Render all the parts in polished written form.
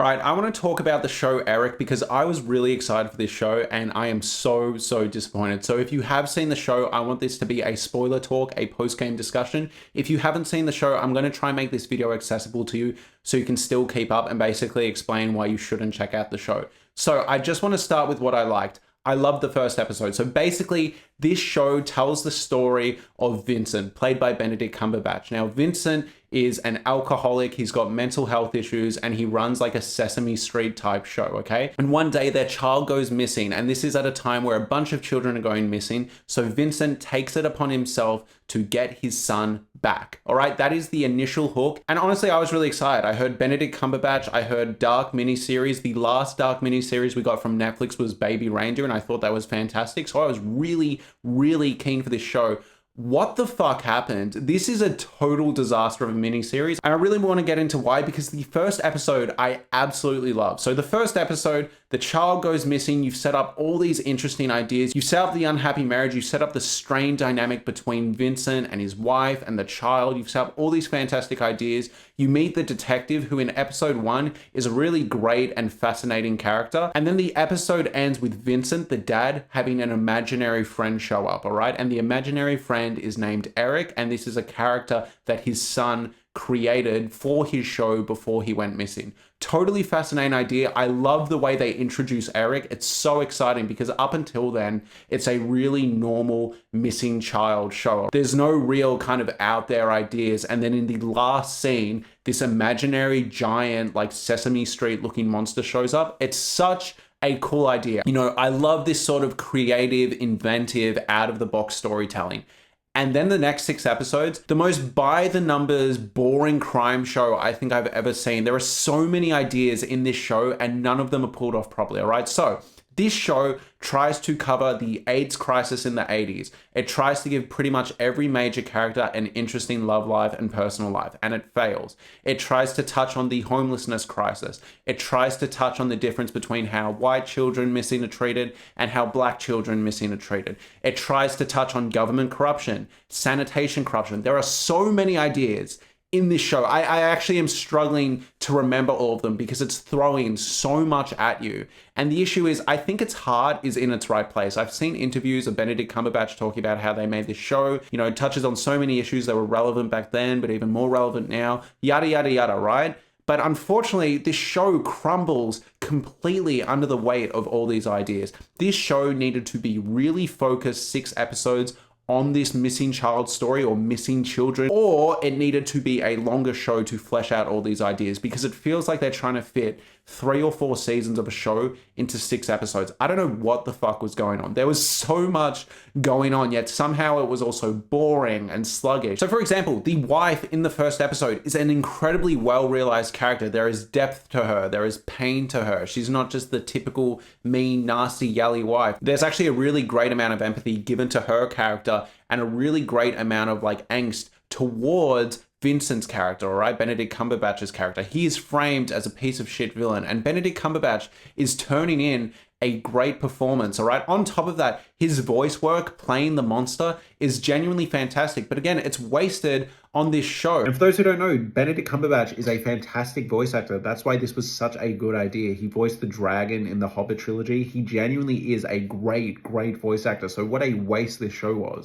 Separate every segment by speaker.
Speaker 1: All right, I want to talk about the show Eric because I was really excited for this show and I am so disappointed. So if you have seen the show, I want this to be a spoiler talk, a post-game discussion. If you haven't seen the show, I'm going to try and make this video accessible to you so you can still keep up and basically explain why you shouldn't check out the show. So I just want to start with what I liked. I loved the first episode. So basically, this show tells the story of Vincent, played by Benedict Cumberbatch. Now, Vincent is an alcoholic, he's got mental health issues, and he runs like a Sesame Street type show, okay? And one day their child goes missing, and this is at a time where a bunch of children are going missing, so Vincent takes it upon himself to get his son back. All right, that is the initial hook. And honestly, I was really excited. I heard Benedict Cumberbatch, I heard Dark miniseries. The last Dark miniseries we got from Netflix was Baby Reindeer, and I thought that was fantastic. So I was really keen for this show. What the fuck happened? This is a total disaster of a miniseries. And I really want to get into why, because the first episode I absolutely love. So the first episode, the child goes missing. You've set up all these interesting ideas. You set up the unhappy marriage. You set up the strained dynamic between Vincent and his wife and the child. You've set up all these fantastic ideas. You meet the detective, who in episode 1 is a really great and fascinating character. And then the episode ends with Vincent, the dad, having an imaginary friend show up, all right? And the imaginary friend is named Eric, and this is a character that his son created for his show before he went missing. Totally fascinating idea. I love the way they introduce Eric. It's so exciting because up until then, it's a really normal missing child show. There's no real kind of out there ideas. And then in the last scene, this imaginary giant, like Sesame Street looking monster shows up. It's such a cool idea. You know, I love this sort of creative, inventive, out of the box storytelling. And then the next 6 episodes, the most by the numbers, boring crime show I think I've ever seen. There are so many ideas in this show and none of them are pulled off properly, all right? So this show tries to cover the AIDS crisis in the 80s. It tries to give pretty much every major character an interesting love life and personal life, and it fails. It tries to touch on the homelessness crisis. It tries to touch on the difference between how white children missing are treated and how black children missing are treated. It tries to touch on government corruption, sanitation corruption. There are so many ideas in this show. I actually am struggling to remember all of them because it's throwing so much at you. And the issue is, I think its heart is in its right place. I've seen interviews of Benedict Cumberbatch talking about how they made this show. You know, it touches on so many issues that were relevant back then, but even more relevant now, yada, yada, yada, right? But unfortunately, this show crumbles completely under the weight of all these ideas. This show needed to be really focused 6 episodes on this missing child story or missing children, or it needed to be a longer show to flesh out all these ideas, because it feels like they're trying to fit 3 or 4 seasons of a show into 6 episodes. I don't know what the fuck was going on. There was so much going on, yet somehow it was also boring and sluggish. So for example, the wife in the first episode is an incredibly well-realized character. There is depth to her. There is pain to her. She's not just the typical mean, nasty, yelly wife. There's actually a really great amount of empathy given to her character and a really great amount of like angst towards Vincent's character, all right? Benedict Cumberbatch's character. He is framed as a piece of shit villain, and Benedict Cumberbatch is turning in a great performance, all right? On top of that, his voice work playing the monster is genuinely fantastic, but again, it's wasted on this show. And for those who don't know, Benedict Cumberbatch is a fantastic voice actor. That's why this was such a good idea. He voiced the dragon in the Hobbit trilogy. He genuinely is a great voice actor, so what a waste this show was.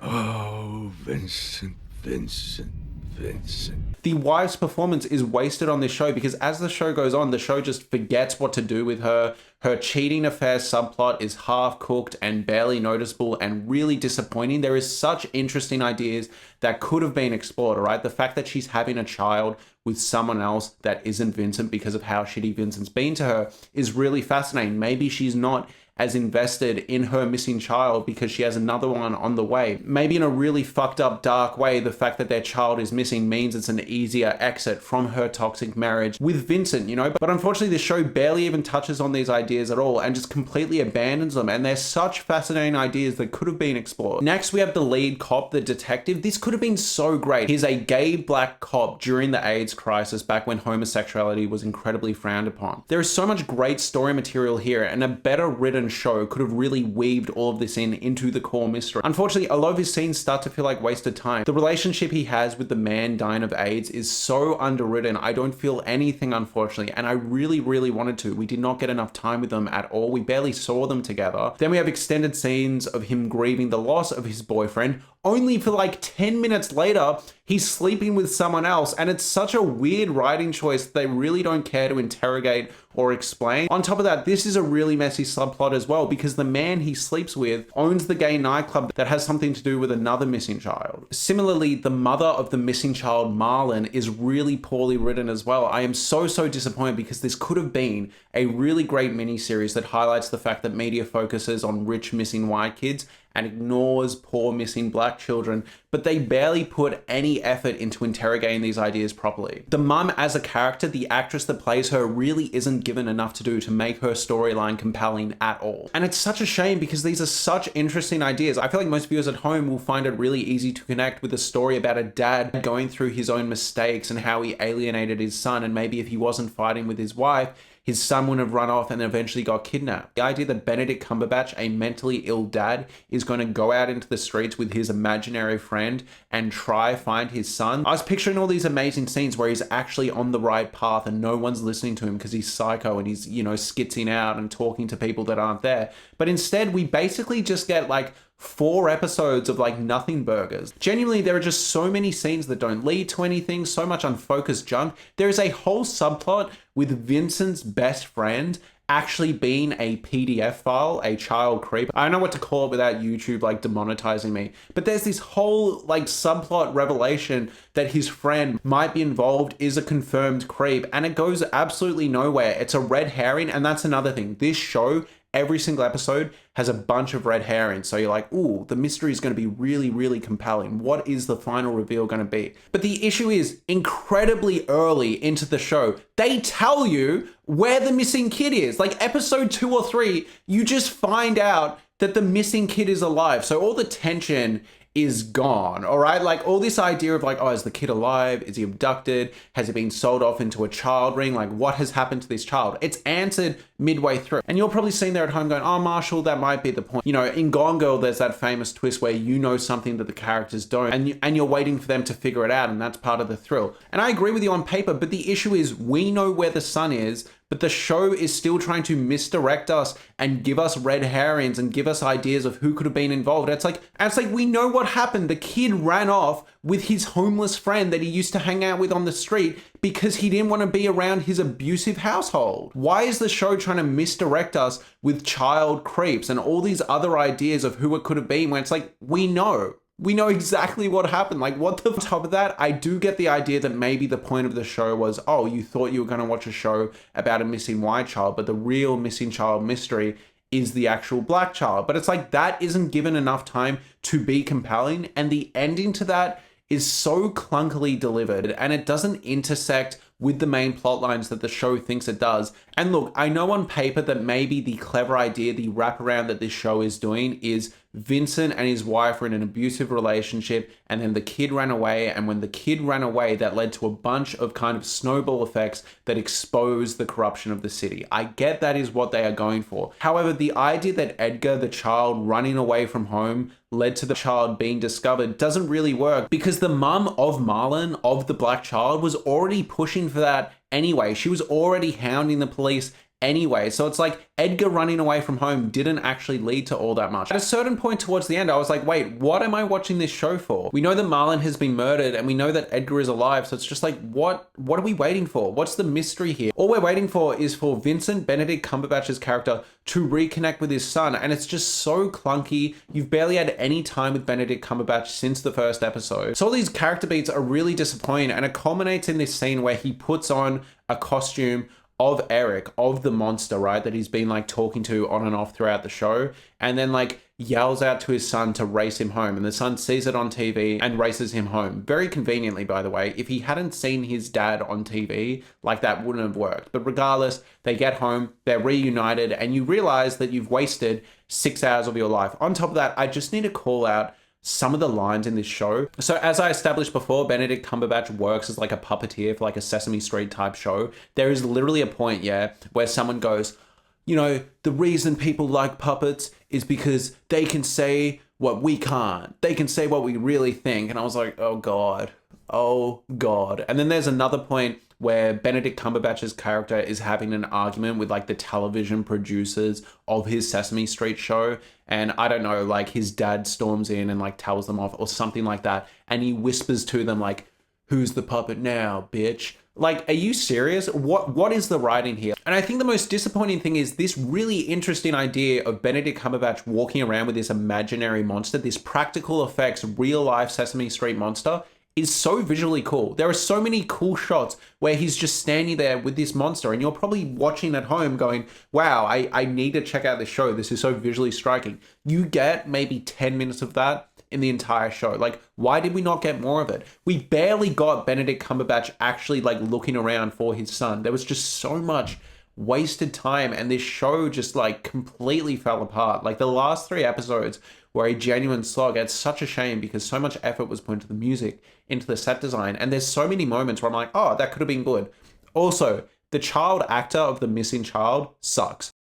Speaker 2: Oh, Vincent.
Speaker 1: The wife's performance is wasted on this show because as the show goes on, the show just forgets what to do with her. Her cheating affair subplot is half-cooked and barely noticeable and really disappointing. There is such interesting ideas that could have been explored, all right? The fact that she's having a child with someone else that isn't Vincent because of how shitty Vincent's been to her is really fascinating. Maybe she's not as invested in her missing child because she has another one on the way. Maybe in a really fucked up, dark way, the fact that their child is missing means it's an easier exit from her toxic marriage with Vincent, you know? But unfortunately, the show barely even touches on these ideas at all and just completely abandons them. And they're such fascinating ideas that could have been explored. Next, we have the lead cop, the detective. This could have been so great. He's a gay black cop during the AIDS crisis back when homosexuality was incredibly frowned upon. There is so much great story material here and a better written underwritten show could have really weaved all of this into the core mystery. Unfortunately, a lot of his scenes start to feel like wasted time. The relationship he has with the man dying of AIDS is so underwritten. I don't feel anything, unfortunately, and I really, really wanted to. We did not get enough time with them at all. We barely saw them together. Then we have extended scenes of him grieving the loss of his boyfriend, only for like 10 minutes later, he's sleeping with someone else. And it's such a weird writing choice that they really don't care to interrogate or explain. On top of that, this is a really messy subplot as well, because the man he sleeps with owns the gay nightclub that has something to do with another missing child. Similarly, the mother of the missing child, Marlon, is really poorly written as well. I am so disappointed, because this could have been a really great miniseries that highlights the fact that media focuses on rich missing white kids and ignores poor missing black children, but they barely put any effort into interrogating these ideas properly. The mum as a character, the actress that plays her, really isn't given enough to do to make her storyline compelling at all. And it's such a shame, because these are such interesting ideas. I feel like most viewers at home will find it really easy to connect with a story about a dad going through his own mistakes and how he alienated his son, and maybe if he wasn't fighting with his wife, his son would have run off and eventually got kidnapped. The idea that Benedict Cumberbatch, a mentally ill dad, is going to go out into the streets with his imaginary friend and try find his son. I was picturing all these amazing scenes where he's actually on the right path and no one's listening to him because he's psycho and he's, skitzing out and talking to people that aren't there. But instead, we basically just get like 4 episodes of like nothing burgers. Genuinely, there are just so many scenes that don't lead to anything, so much unfocused junk. There is a whole subplot with Vincent's best friend actually being a PDF file, a child creep. I don't know what to call it without YouTube like demonetizing me, but there's this whole like subplot revelation that his friend might be involved, is a confirmed creep, and it goes absolutely nowhere. It's a red herring, and that's another thing. This show, every single episode has a bunch of red herrings. So you're like, ooh, the mystery is going to be really, really compelling. What is the final reveal going to be? But the issue is, incredibly early into the show, they tell you where the missing kid is. Like episode 2 or 3, you just find out that the missing kid is alive. So all the tension is gone, all right? Like all this idea of like, oh, is the kid alive? Is he abducted? Has he been sold off into a child ring? Like what has happened to this child? It's answered midway through. And you're probably sitting there at home going, oh, Marshall, that might be the point. In Gone Girl, there's that famous twist where you know something that the characters don't, and you're waiting for them to figure it out, and that's part of the thrill. And I agree with you on paper, but the issue is we know where the son is, but the show is still trying to misdirect us and give us red herrings and give us ideas of who could have been involved. It's like we know what happened. The kid ran off with his homeless friend that he used to hang out with on the street because he didn't want to be around his abusive household. Why is the show trying to misdirect us with child creeps and all these other ideas of who it could have been when it's like, we know exactly what happened. Like what the top of that, I do get the idea that maybe the point of the show was, oh, you thought you were going to watch a show about a missing white child, but the real missing child mystery is the actual black child. But it's like, that isn't given enough time to be compelling. And the ending to that is so clunkily delivered, and it doesn't intersect with the main plot lines that the show thinks it does. And look, I know on paper that maybe the clever idea, the wraparound that this show is doing is Vincent and his wife are in an abusive relationship, and then the kid ran away, and when the kid ran away, that led to a bunch of kind of snowball effects that expose the corruption of the city. I get that is what they are going for. However, the idea that Edgar, the child running away from home, led to the child being discovered doesn't really work, because the mum of Marlon, of the black child, was already pushing for that anyway. She was already hounding the police anyway. So it's like Edgar running away from home didn't actually lead to all that much. At a certain point towards the end, I was like, wait, what am I watching this show for? We know that Marlon has been murdered and we know that Edgar is alive. So it's just like, what are we waiting for? What's the mystery here? All we're waiting for is for Vincent, Benedict Cumberbatch's character, to reconnect with his son. And it's just so clunky. You've barely had any time with Benedict Cumberbatch since the first episode. So all these character beats are really disappointing, and it culminates in this scene where he puts on a costume of Eric, of the monster, right, that he's been like talking to on and off throughout the show, and then like yells out to his son to race him home, and the son sees it on TV and races him home. Very conveniently, by the way. If he hadn't seen his dad on TV, like, that wouldn't have worked. But regardless, they get home, they're reunited, and you realize that you've wasted 6 hours of your life. On top of that, I just need to call out some of the lines in this show. So as I established before, Benedict Cumberbatch works as like a puppeteer for like a Sesame Street type show. There is literally a point, where someone goes, you know, the reason people like puppets is because they can say what we can't. They can say what we really think. And I was like, oh God, oh God. And then there's another point where Benedict Cumberbatch's character is having an argument with like the television producers of his Sesame Street show. And I don't know, like his dad storms in and like tells them off or something like that. And he whispers to them like, who's the puppet now, bitch? Like, are you serious? What is the writing here? And I think the most disappointing thing is this really interesting idea of Benedict Cumberbatch walking around with this imaginary monster, this practical effects, real life Sesame Street monster, is so visually cool. There are so many cool shots where he's just standing there with this monster and you're probably watching at home going, wow, I need to check out this show. This is so visually striking. You get maybe 10 minutes of that in the entire show. Like, why did we not get more of it? We barely got Benedict Cumberbatch actually like looking around for his son. There was just so much wasted time and this show just like completely fell apart. Like the last 3 episodes were a genuine slog. It's such a shame because so much effort was put into the music, into the set design, and there's so many moments where I'm like, oh, that could have been good. Also, the child actor of the missing child sucks.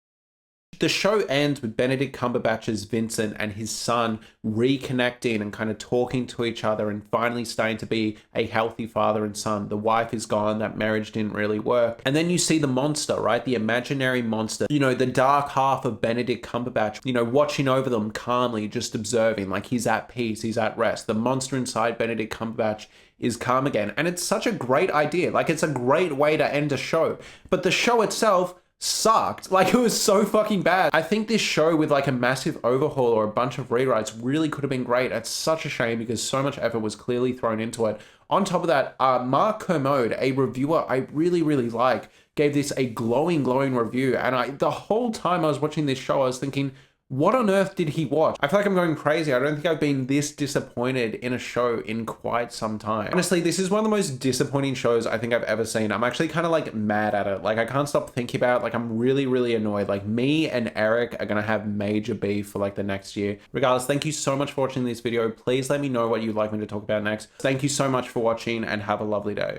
Speaker 1: The show ends with Benedict Cumberbatch's Vincent and his son reconnecting and kind of talking to each other and finally starting to be a healthy father and son. The wife is gone, that marriage didn't really work. And then you see the monster, right? The imaginary monster, you know, the dark half of Benedict Cumberbatch, you know, watching over them calmly, just observing, like he's at peace, he's at rest. The monster inside Benedict Cumberbatch is calm again. And it's such a great idea. Like it's a great way to end a show. But the show itself sucked. Like it was so fucking bad. I think this show with like a massive overhaul or a bunch of rewrites really could have been great. It's such a shame because so much effort was clearly thrown into it. On top of that, Mark Kermode, a reviewer I really like, gave this a glowing review. And the whole time I was watching this show, I was thinking, what on earth did he watch? I feel like I'm going crazy. I don't think I've been this disappointed in a show in quite some time. Honestly, this is one of the most disappointing shows I think I've ever seen. I'm actually kind of like mad at it. Like I can't stop thinking about it. Like I'm really annoyed. Like me and Eric are gonna have major beef for like the next year. Regardless, thank you so much for watching this video. Please let me know what you'd like me to talk about next. Thank you so much for watching and have a lovely day.